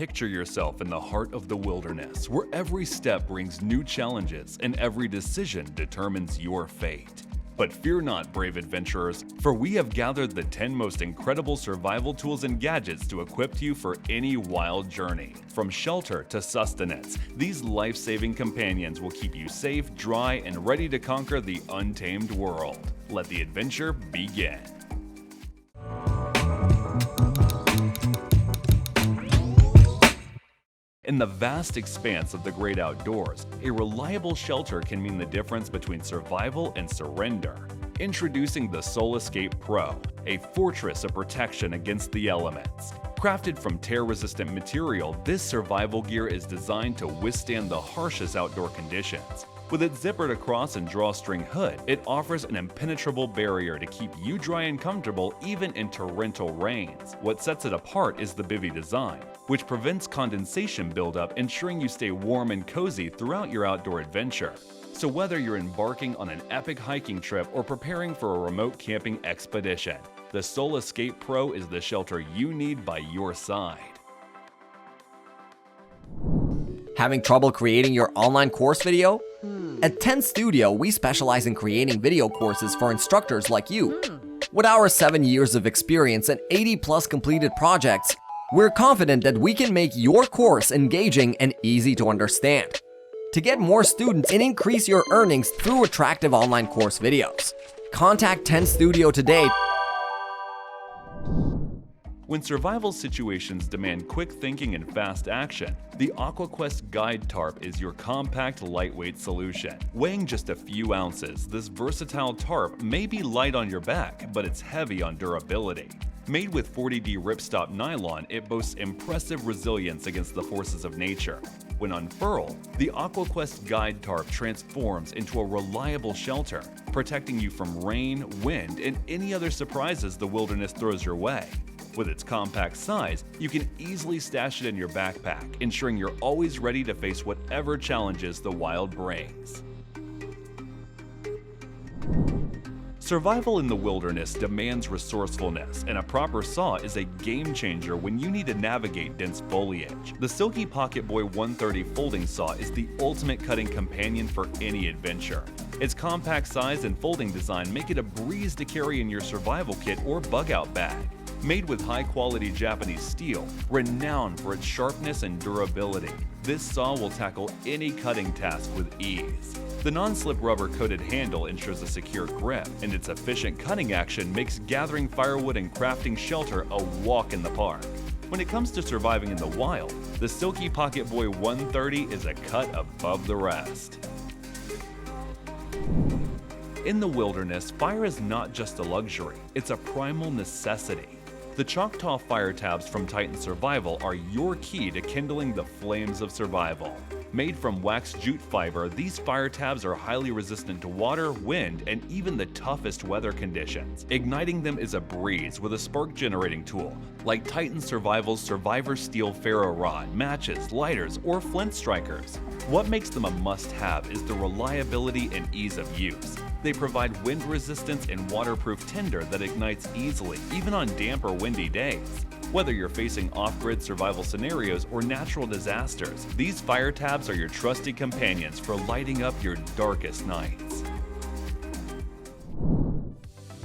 Picture yourself in the heart of the wilderness, where every step brings new challenges and every decision determines your fate. But fear not, brave adventurers, for we have gathered the 10 most incredible survival tools and gadgets to equip you for any wild journey. From shelter to sustenance, these life-saving companions will keep you safe, dry, and ready to conquer the untamed world. Let the adventure begin. In the vast expanse of the great outdoors, a reliable shelter can mean the difference between survival and surrender. Introducing the Soul Escape Pro, a fortress of protection against the elements. Crafted from tear-resistant material, this survival gear is designed to withstand the harshest outdoor conditions. With its zippered across and drawstring hood, it offers an impenetrable barrier to keep you dry and comfortable even in torrential rains. What sets it apart is the bivy design, which prevents condensation buildup, ensuring you stay warm and cozy throughout your outdoor adventure. So whether you're embarking on an epic hiking trip or preparing for a remote camping expedition, the Soul Escape Pro is the shelter you need by your side. Having trouble creating your online course video? At 10 Studio, we specialize in creating video courses for instructors like you. With our 7 years of experience and 80+ completed projects, we're confident that we can make your course engaging and easy to understand. To get more students and increase your earnings through attractive online course videos, contact 10 Studio today. When survival situations demand quick thinking and fast action, the AquaQuest Guide Tarp is your compact, lightweight solution. Weighing just a few ounces, this versatile tarp may be light on your back, but it's heavy on durability. Made with 40D ripstop nylon, it boasts impressive resilience against the forces of nature. When unfurled, the AquaQuest Guide Tarp transforms into a reliable shelter, protecting you from rain, wind, and any other surprises the wilderness throws your way. With its compact size, you can easily stash it in your backpack, ensuring you're always ready to face whatever challenges the wild brings. Survival in the wilderness demands resourcefulness, and a proper saw is a game changer when you need to navigate dense foliage. The Silky PocketBoy 130 folding saw is the ultimate cutting companion for any adventure. Its compact size and folding design make it a breeze to carry in your survival kit or bug-out bag. Made with high-quality Japanese steel, renowned for its sharpness and durability, this saw will tackle any cutting task with ease. The non-slip rubber-coated handle ensures a secure grip, and its efficient cutting action makes gathering firewood and crafting shelter a walk in the park. When it comes to surviving in the wild, the Silky PocketBoy 130 is a cut above the rest. In the wilderness, fire is not just a luxury, it's a primal necessity. The CHOKTAW fire tabs from Titan Survival are your key to kindling the flames of survival. Made from wax jute fiber, these fire tabs are highly resistant to water, wind, and even the toughest weather conditions. Igniting them is a breeze with a spark generating tool, like Titan Survival's Survivor Steel Ferro Rod, matches, lighters, or flint strikers. What makes them a must-have is the reliability and ease of use. They provide wind resistance and waterproof tinder that ignites easily, even on damp or windy days. Whether you're facing off-grid survival scenarios or natural disasters, these fire tabs are your trusty companions for lighting up your darkest nights.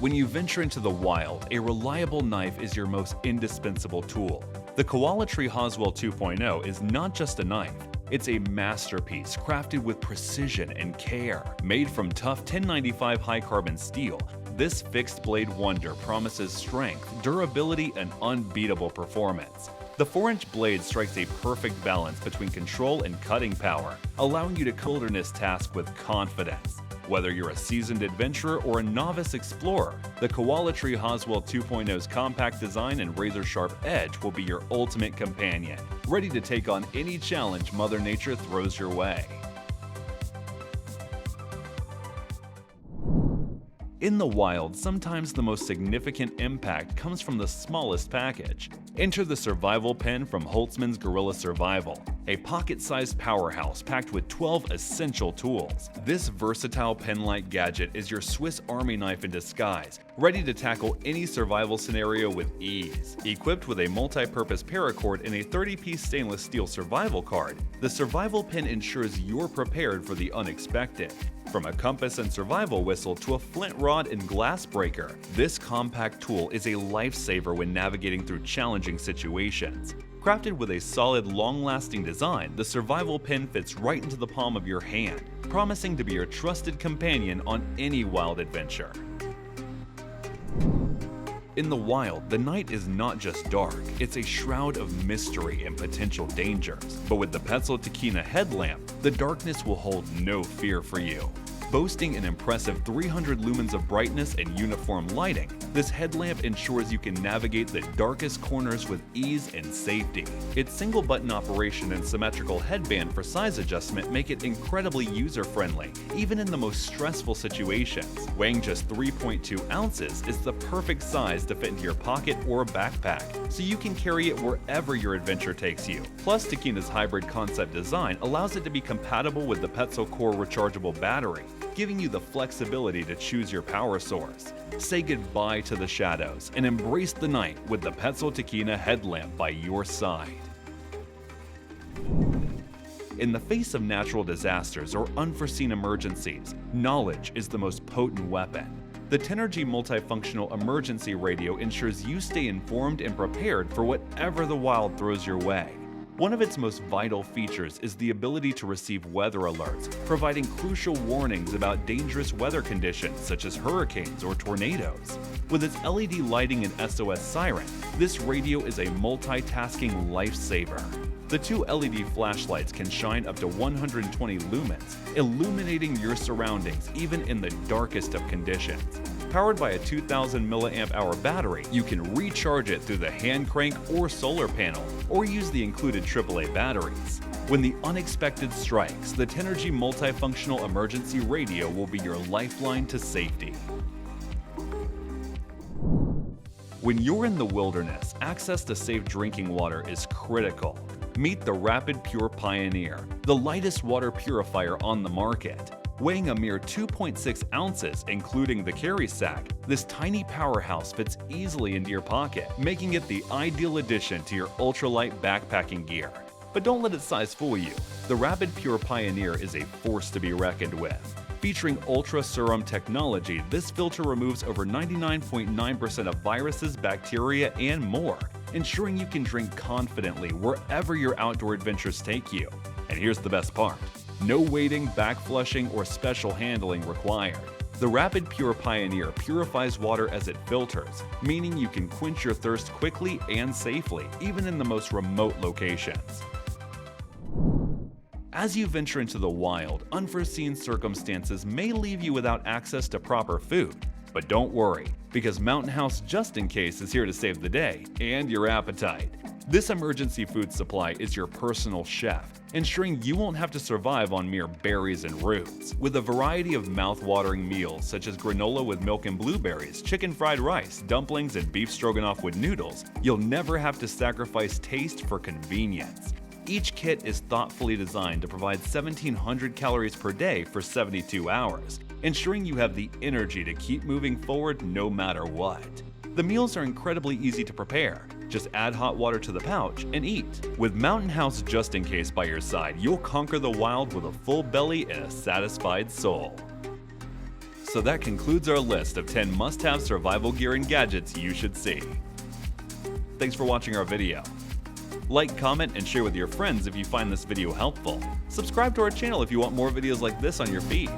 When you venture into the wild, a reliable knife is your most indispensable tool. The Coalatree Haswell 2.0 is not just a knife. It's a masterpiece crafted with precision and care. Made from tough 1095 high-carbon steel, this fixed blade wonder promises strength, durability, and unbeatable performance. The 4-inch blade strikes a perfect balance between control and cutting power, allowing you to wilderness task with confidence. Whether you're a seasoned adventurer or a novice explorer, the Coalatree Haswell 2.0's compact design and razor-sharp edge will be your ultimate companion, ready to take on any challenge Mother Nature throws your way. In the wild, sometimes the most significant impact comes from the smallest package. Enter the Survival Pin from Holtzman's Gorilla Survival, a pocket-sized powerhouse packed with 12 essential tools. This versatile pen-like gadget is your Swiss Army knife in disguise, ready to tackle any survival scenario with ease. Equipped with a multi-purpose paracord and a 30-piece stainless steel survival card, the Survival Pin ensures you're prepared for the unexpected. From a compass and survival whistle to a flint rod and glass breaker, this compact tool is a lifesaver when navigating through challenging situations. Crafted with a solid, long-lasting design, the Survival Pin fits right into the palm of your hand, promising to be your trusted companion on any wild adventure. In the wild, the night is not just dark, it's a shroud of mystery and potential dangers. But with the Petzl TIKKINA headlamp, the darkness will hold no fear for you. Boasting an impressive 300 lumens of brightness and uniform lighting, this headlamp ensures you can navigate the darkest corners with ease and safety. Its single-button operation and symmetrical headband for size adjustment make it incredibly user-friendly, even in the most stressful situations. Weighing just 3.2 ounces, it's the perfect size to fit into your pocket or backpack, so you can carry it wherever your adventure takes you. Plus, Takkina's hybrid concept design allows it to be compatible with the Petzl Core rechargeable battery, giving you the flexibility to choose your power source. Say goodbye to the shadows and embrace the night with the Petzl TIKKINA headlamp by your side. In the face of natural disasters or unforeseen emergencies, knowledge is the most potent weapon. The Tenergy multifunctional emergency radio ensures you stay informed and prepared for whatever the wild throws your way. One of its most vital features is the ability to receive weather alerts, providing crucial warnings about dangerous weather conditions such as hurricanes or tornadoes. With its LED lighting and SOS siren, this radio is a multitasking lifesaver. The two LED flashlights can shine up to 120 lumens, illuminating your surroundings even in the darkest of conditions. Powered by a 2000 mAh battery, you can recharge it through the hand crank or solar panel, or use the included AAA batteries. When the unexpected strikes, the Tenergy multifunctional emergency radio will be your lifeline to safety. When you're in the wilderness, access to safe drinking water is critical. Meet the Rapid Pure Pioneer, the lightest water purifier on the market. Weighing a mere 2.6 ounces, including the carry sack, this tiny powerhouse fits easily into your pocket, making it the ideal addition to your ultralight backpacking gear. But don't let its size fool you. The Rapid Pure Pioneer is a force to be reckoned with. Featuring Ultra Serum technology, this filter removes over 99.9% of viruses, bacteria, and more, ensuring you can drink confidently wherever your outdoor adventures take you. And here's the best part. No waiting, back flushing, or special handling required. The Rapid Pure Pioneer purifies water as it filters, meaning you can quench your thirst quickly and safely, even in the most remote locations. As you venture into the wild, unforeseen circumstances may leave you without access to proper food. But don't worry, because Mountain House Just In Case is here to save the day and your appetite. This emergency food supply is your personal chef, ensuring you won't have to survive on mere berries and roots. With a variety of mouth-watering meals such as granola with milk and blueberries, chicken fried rice, dumplings, and beef stroganoff with noodles, you'll never have to sacrifice taste for convenience. Each kit is thoughtfully designed to provide 1,700 calories per day for 72 hours, ensuring you have the energy to keep moving forward no matter what. The meals are incredibly easy to prepare. Just add hot water to the pouch and eat. With Mountain House Just In Case by your side, you'll conquer the wild with a full belly and a satisfied soul. So that concludes our list of 10 must-have survival gear and gadgets you should see. Thanks for watching our video. Like, comment, and share with your friends if you find this video helpful. Subscribe to our channel if you want more videos like this on your feed.